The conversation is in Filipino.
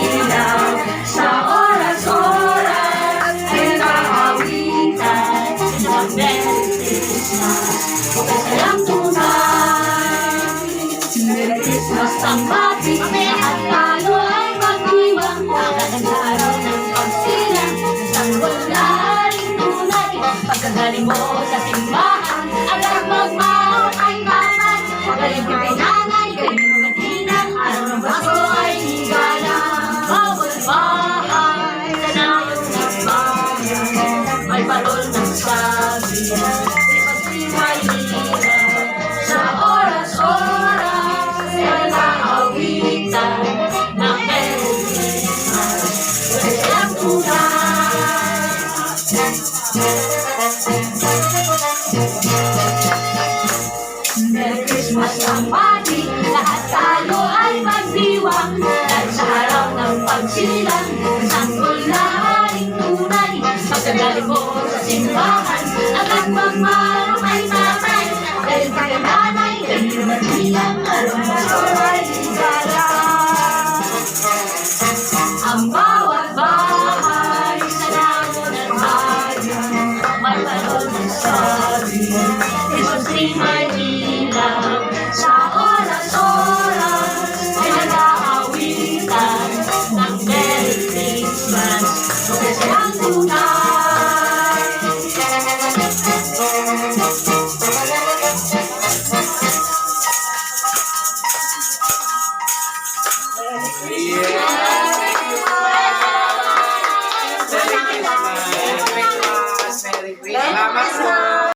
ilaw. Sa oras-oras ay nakawitan ng Merry Christmas. Okay lang tunay. Merry Christmas ang bati at tayo ay magdiwang. Ang araw ng pagsilang isang walaring tunay. Pagkagaling mo sa simbahan, agad magmahal ay naman. Pagaling ka kay nanay, kayo magatinang araw ng bago ay higalang. Bawal bahay, sanayong nagbayan. May parol ng sabi, may ilaw. Sa oras-oras ay naawitan ng Merry Christmas. Pwede lang tunay. Merry Christmas ang pati, lahat tayo ay magdiwang. Dahil sa araw ng pagsilang, sanggol na haring tunay. Pagkagaling mo sa simbahan, agad magmarong ay nanay. Dahil kay nanay, kayo magdilang, araw na ay higalang. Ang